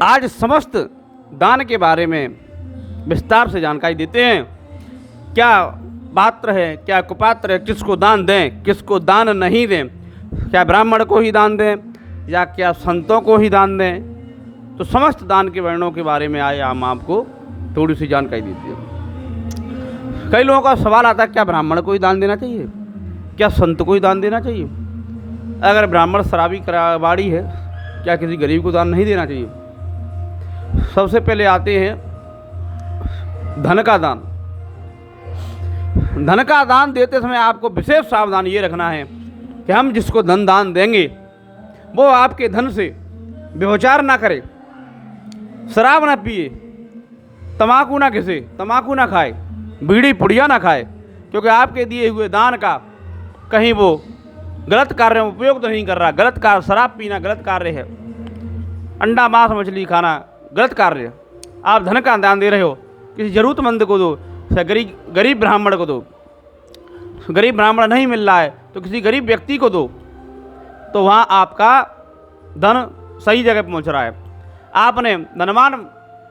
आज समस्त दान के बारे में विस्तार से जानकारी देते हैं। क्या पात्र है, क्या कुपात्र है, किसको दान दें, किसको दान नहीं दें, क्या ब्राह्मण को ही दान दें या क्या संतों को ही दान दें। तो समस्त दान के वर्णों के बारे में आज हम आपको थोड़ी सी जानकारी देते हैं। कई लोगों का सवाल आता है, क्या ब्राह्मण को ही दान देना चाहिए, क्या संत को ही दान देना चाहिए। अगर ब्राह्मण शराबी कबाड़ी है, क्या किसी गरीब को दान नहीं देना चाहिए। सबसे पहले आते हैं धन का दान। धन का दान देते समय आपको विशेष सावधान ये रखना है कि हम जिसको धन दान देंगे वो आपके धन से व्यभिचार ना करे, शराब ना पिए, तम्बाकू ना घिसे, तम्बाकू ना खाए, बीड़ी पुड़िया ना खाए, क्योंकि आपके दिए हुए दान का कहीं वो गलत कार्य में उपयोग तो नहीं कर रहा। गलत कार्य, शराब पीना गलत कार्य है, अंडा मांस मछली खाना गलत कार्य। आप धन का दान दे रहे हो, किसी ज़रूरतमंद को दो, गरीब ब्राह्मण को दो। गरीब ब्राह्मण नहीं मिल रहा है तो किसी गरीब व्यक्ति को दो, तो वहाँ आपका धन सही जगह पहुँच रहा है। आपने धनवान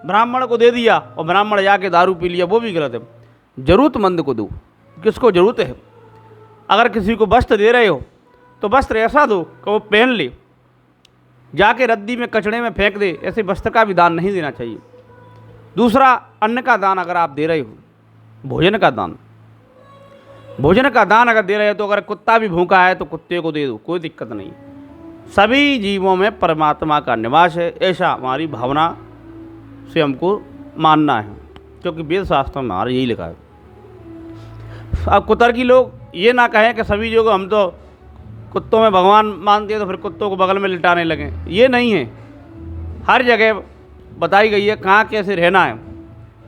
ब्राह्मण को दे दिया और ब्राह्मण जाके दारू पी लिया, वो भी गलत है। ज़रूरतमंद को दो, किसको ज़रूरत है। अगर किसी को वस्त्र दे रहे हो तो वस्त्र ऐसा दो कि वो पहन ले, जाके रद्दी में कचड़े में फेंक दे, ऐसे वस्त्र का भी दान नहीं देना चाहिए। दूसरा, अन्न का दान अगर आप दे रहे हो, भोजन का दान, भोजन का दान अगर दे रहे हो तो अगर कुत्ता भी भूखा है तो कुत्ते को दे दो, कोई दिक्कत नहीं। सभी जीवों में परमात्मा का निवास है, ऐसा हमारी भावना से हमको मानना है, क्योंकि वेद शास्त्र में हमारा यही लिखा है। अब कुतर्की लोग ये ना कहें कि सभी जो हम तो कुत्तों में भगवान मानते हैं तो फिर कुत्तों को बगल में लिटाने लगे, ये नहीं है। हर जगह बताई गई है कहाँ कैसे रहना है,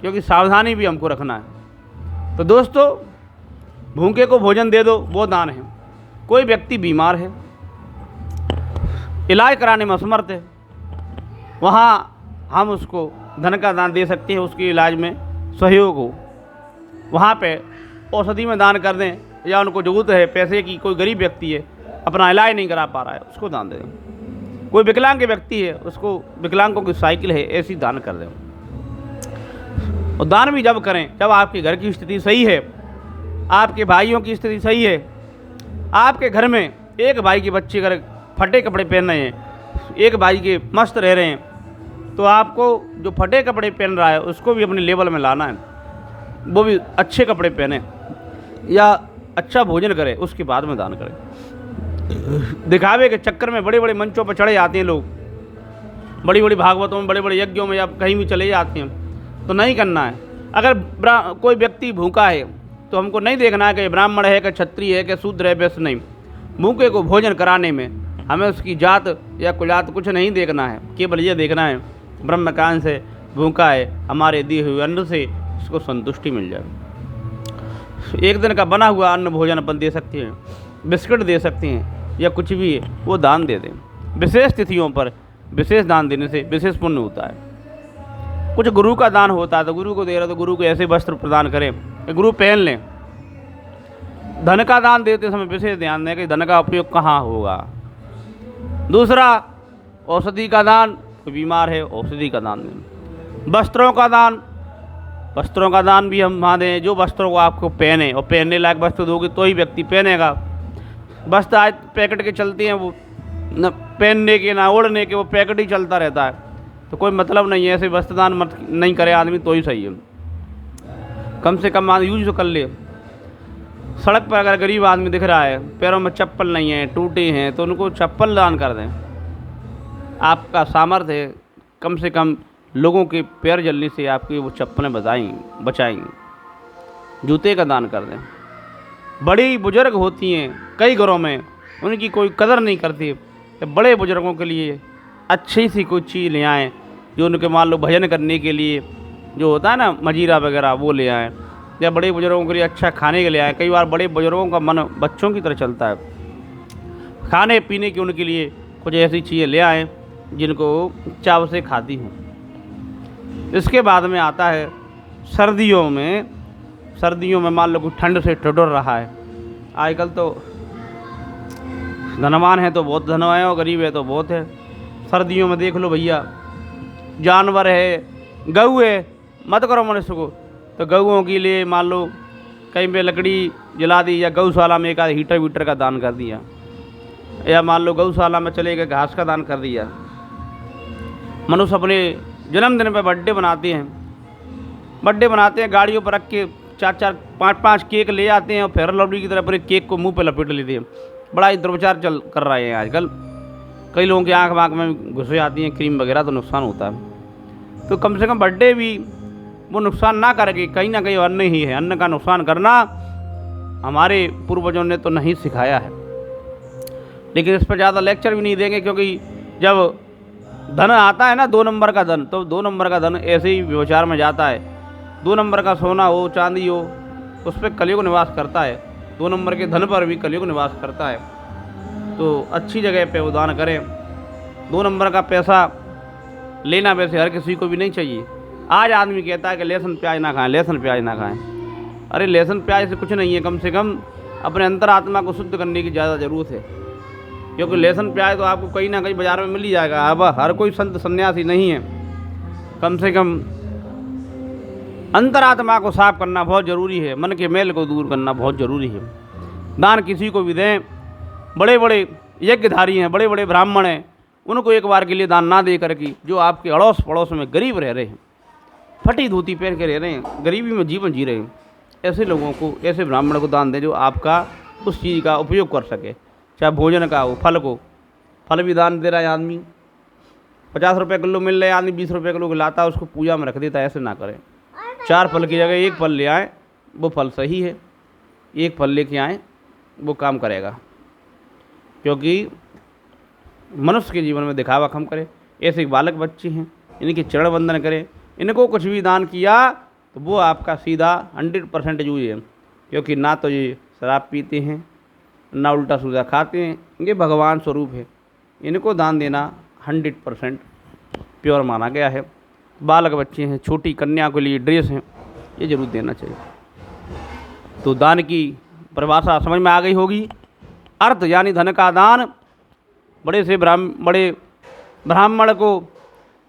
क्योंकि सावधानी भी हमको रखना है। तो दोस्तों, भूखे को भोजन दे दो, वो दान है। कोई व्यक्ति बीमार है, इलाज कराने में असमर्थ है, वहाँ हम उसको धन का दान दे सकते हैं, उसके इलाज में सहयोग हो। वहाँ पे औषधि में दान कर दें, या उनको ज़रूरत है पैसे की, कोई गरीब व्यक्ति है अपना इलाज नहीं करा पा रहा है, उसको दान दे दें। कोई विकलांग व्यक्ति है, उसको विकलांगों की साइकिल है, ऐसी दान कर दें। और दान भी जब करें जब आपके घर की स्थिति सही है, आपके भाइयों की स्थिति सही है। आपके घर में एक भाई के बच्चे अगर फटे कपड़े पहन रहे हैं, एक भाई के मस्त रह रहे हैं, तो आपको जो फटे कपड़े पहन रहा है उसको भी अपने लेवल में लाना है, वो भी अच्छे कपड़े पहने या अच्छा भोजन करे, उसके बाद में दान करें। दिखावे के चक्कर में बड़े बड़े मंचों पर चढ़े जाते हैं लोग, बड़ी बड़ी भागवतों में, बड़े बड़े यज्ञों में या कहीं भी चले जाते हैं, तो नहीं करना है। अगर कोई व्यक्ति भूखा है तो हमको नहीं देखना है कि ब्राह्मण है कि क्षत्रिय है कि शूद्र है, वैसे नहीं। भूखे को भोजन कराने में हमें उसकी जात या कुलात कुछ नहीं देखना है, केवल ये देखना है ब्रह्मकान से भूखा है, हमारे दिए हुए अन्न से उसको संतुष्टि मिल जाए। एक दिन का बना हुआ अन्न भोजन अपन दे सकते हैं, बिस्किट दे सकते हैं, या कुछ भी है वो दान दे दें। विशेष तिथियों पर विशेष दान देने से विशेष पुण्य होता है। कुछ गुरु का दान होता है तो गुरु को दे रहे तो गुरु को ऐसे वस्त्र प्रदान करें कि गुरु पहन लें। धन का दान देते समय विशेष ध्यान दें कि धन का उपयोग कहाँ होगा। दूसरा, औषधि का दान, कोई बीमार है औषधि का दान दें। वस्त्रों का दान, वस्त्रों का दान भी हम वहाँ दें, जो वस्त्रों को आपको पहने और पहनने लायक वस्त्र दोगे तो ही व्यक्ति पहनेगा। वस्त्र आज पैकेट के चलते हैं, वो न पहनने के ना ओढ़ने के, वो पैकेट ही चलता रहता है, तो कोई मतलब नहीं है। ऐसे वस्त्रदान मत नहीं करे आदमी तो ही सही है। कम से कम यूज कर ले। सड़क पर अगर गरीब आदमी दिख रहा है, पैरों में चप्पल नहीं है, टूटे हैं, तो उनको चप्पल दान कर दें। आपका सामर्थ्य है, कम से कम लोगों के पैर जलने से आपकी वो चप्पलें बचाएंगी। जूते का दान कर दें। बड़ी बुजुर्ग होती हैं कई घरों में, उनकी कोई कदर नहीं करती, तो बड़े बुजुर्गों के लिए अच्छी सी कोई चीज़ ले आएँ, जो उनके मान लो भजन करने के लिए जो होता है ना मजीरा वगैरह, वो ले आएँ, या बड़े बुजुर्गों के लिए अच्छा खाने के लिए आएँ। कई बार बड़े बुजुर्गों का मन बच्चों की तरह चलता है, खाने पीने की उनके लिए कुछ ऐसी चीज़ें ले आएँ जिनको चाव से खाती हूँ। इसके बाद में आता है सर्दियों में मान लो कोई ठंड से ठिठुर रहा है। आजकल तो धनवान है तो बहुत धनवान है और गरीब है तो बहुत है। सर्दियों में देख लो भैया, जानवर है, गऊ है, मत करो मनुष्य को, तो गऊओं के लिए मान लो कहीं पे लकड़ी जला दी, या गौशाला में एक आध हीटर वीटर का दान कर दिया, या मान लो गौशाला में चले गए घास का दान कर दिया। मनुष्य अपने जन्मदिन पर बर्थडे बनाते हैं, गाड़ियों पर रख के 4-4, 5-5 केक ले आते हैं और फेयर लवली की तरह पूरे केक को मुंह पे लपेट लेते हैं। बड़ा ही दुर्विचार कर रहे हैं आजकल। कई लोगों की आँख वाँख में घुसे आती हैं क्रीम वगैरह, तो नुकसान होता है। तो कम से कम बर्थडे भी वो नुकसान ना करके, कहीं ना कहीं अन्न ही है, अन्न का नुकसान करना हमारे पूर्वजों ने तो नहीं सिखाया है। लेकिन इस पर ज़्यादा लेक्चर भी नहीं देंगे, क्योंकि जब धन आता है ना 2 नंबर का धन, तो 2 नंबर का धन ऐसे ही व्यवचार में जाता है। 2 नंबर का सोना हो, चांदी हो, उस पर कलयुग निवास करता है। 2 नंबर के धन पर भी कलयुग निवास करता है। तो अच्छी जगह पे वो दान करें। 2 नंबर का पैसा लेना वैसे हर किसी को भी नहीं चाहिए। आज आदमी कहता है कि लहसुन प्याज ना खाएं, लहसुन प्याज ना खाएं। अरे लहसुन प्याज से कुछ नहीं है, कम से कम अपने अंतरात्मा को शुद्ध करने की ज़्यादा ज़रूरत है। क्योंकि लहसुन प्याज तो आपको कहीं ना कहीं बाज़ार में मिल ही जाएगा। अब हर कोई संत सन्यासी नहीं है। कम से कम अंतरात्मा को साफ करना बहुत ज़रूरी है, मन के मैल को दूर करना बहुत ज़रूरी है। दान किसी को भी दें। बड़े बड़े यज्ञधारी हैं, बड़े बड़े ब्राह्मण हैं, उनको एक बार के लिए दान ना दे करके, जो आपके अड़ोस पड़ोस में गरीब रह रहे हैं, फटी धोती पहन के रह रहे हैं, गरीबी में जीवन जी रहे हैं, ऐसे लोगों को, ऐसे ब्राह्मण को दान दें जो आपका उस चीज़ का उपयोग कर सके। चाहे भोजन का हो, फल को, फल भी दान दे रहा है आदमी। 50 रुपये किलो मिल रहे, आदमी 20 रुपये किलो लाता है, उसको पूजा में रख देता है। ऐसे ना करें। 4 फल की जगह 1 फल ले आए, वो फल सही है। 1 फल लेके आए, वो काम करेगा। क्योंकि मनुष्य के जीवन में दिखावा कम करे। ऐसे बालक बच्चे हैं, इनके चरण वंदन करें। इनको कुछ भी दान किया तो वो आपका सीधा 100% यूज है। क्योंकि ना तो ये शराब पीते हैं, ना उल्टा सीधा खाते हैं, ये भगवान स्वरूप है। इनको दान देना 100% प्योर माना गया है। बालक बच्चे हैं, छोटी कन्या के लिए ड्रेस हैं, ये जरूर देना चाहिए। तो दान की परिभाषा समझ में आ गई होगी। अर्थ यानी धन का दान बड़े ब्राह्मण को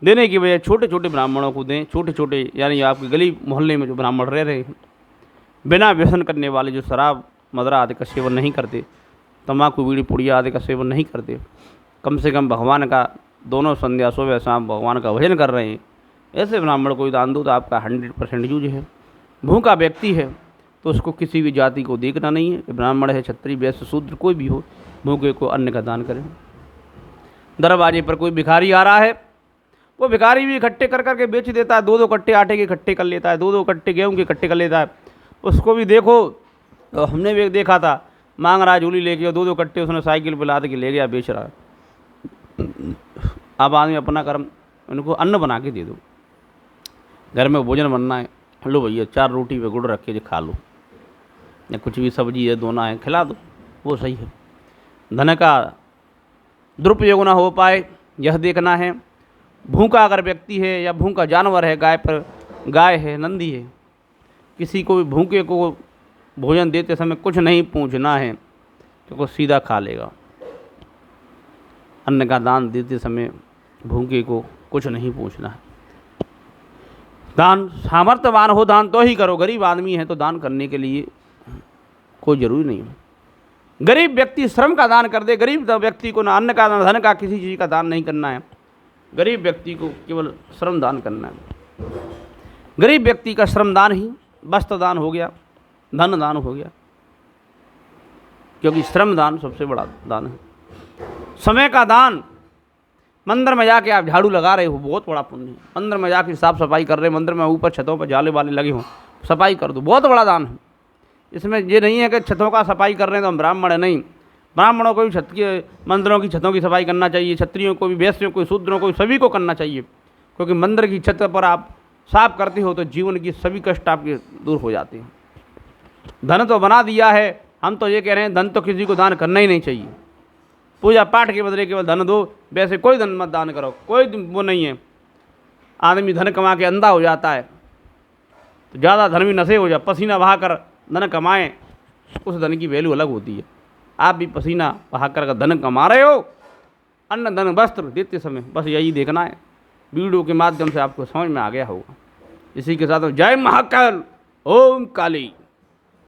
देने की बजाय छोटे छोटे ब्राह्मणों को दें। छोटे छोटे यानी आपके गली मोहल्ले में जो ब्राह्मण रह रहे हैं, बिना व्यसन करने वाले, जो शराब मदरा आदि का सेवन नहीं करते, तम्बाकू बीड़ी पुड़िया आदि का सेवन नहीं करते, कम से कम भगवान का दोनों संध्या सुबह शाम भगवान का भजन कर रहे हैं, ऐसे ब्राह्मण को दान दो तो आपका 100% यूज है। भूखा व्यक्ति है तो उसको किसी भी जाति को देखना नहीं है, ब्राह्मण है, क्षत्रिय, वैश्य, शूद्र, कोई भी हो, भूखे को अन्न का दान करें। दरवाजे पर कोई भिखारी आ रहा है, वो भिखारी भी इकट्ठे कर करके बेच देता है। 2-2 कट्टे आटे के इकट्ठे कर लेता है, 2-2 कट्टे गेहूँ के इकट्ठे कर लेता है। उसको भी देखो, तो हमने भी देखा था, मांग रहा झूली लेके, और 2-2 कट्टे उसने साइकिल पर लाद के ले गया, बेच रहा है। अब आदमी अपना कर्म, उनको अन्न बना के दे दो। घर में भोजन बनना है, लो भैया 4 रोटी पे गुड़ रख के खा लो, या कुछ भी सब्जी है दोना है खिला दो, वो सही है। धन का दुरुपयोग ना हो पाए यह देखना है। भूखा अगर व्यक्ति है या भूखा जानवर है, गाय है, नंदी है, किसी को भी भूखे को भोजन देते समय कुछ नहीं पूछना है, तो वो सीधा खा लेगा। अन्न का दान देते समय भूखे को कुछ नहीं पूछना है। दान सामर्थ्यवान हो दान तो ही करो। गरीब आदमी है तो दान करने के लिए कोई ज़रूरी नहीं है। गरीब व्यक्ति श्रम का दान कर दे। गरीब व्यक्ति को ना अन्न का ना धन का किसी चीज़ का दान नहीं करना है। गरीब व्यक्ति को केवल श्रम दान करना है। गरीब व्यक्ति का श्रम दान ही वस्त्र दान हो गया, धन दान हो गया, क्योंकि श्रम दान सबसे बड़ा दान है। समय का दान, मंदिर में जाके आप झाड़ू लगा रहे हो, बहुत बड़ा पुण्य है। मंदिर में जाके साफ सफाई कर रहे हैं, मंदिर में ऊपर छतों पर जाले वाले लगे हों, सफाई कर दो, बहुत बड़ा दान है। इसमें ये नहीं है कि छतों का सफाई कर रहे हैं तो हम ब्राह्मण है, नहीं। ब्राह्मणों को भी छत के मंदिरों की छतों की सफाई करना चाहिए, क्षत्रियों को भी, वैश्यों को, शूद्रों को, सभी को करना चाहिए। क्योंकि मंदिर की छत पर आप साफ करते हो तो जीवन की सभी कष्ट आपके दूर हो जाते हैं। धन तो बना दिया है, हम तो ये कह रहे हैं धन तो किसी को दान करना ही नहीं चाहिए। पूजा पाठ के बदले केवल धन दो, वैसे कोई धन मत दान करो, कोई वो नहीं है। आदमी धन कमा के अंधा हो जाता है, तो ज़्यादा धन भी नशे हो जाए, पसीना बहा कर धन कमाएं, उस धन की वैल्यू अलग होती है। आप भी पसीना बहा कर धन कमा रहे हो, अन्न धन वस्त्र देते समय। बस यही देखना है, वीडियो के माध्यम से आपको समझ में आ गया होगा। इसी के साथ जय महाकाल, ओम काली।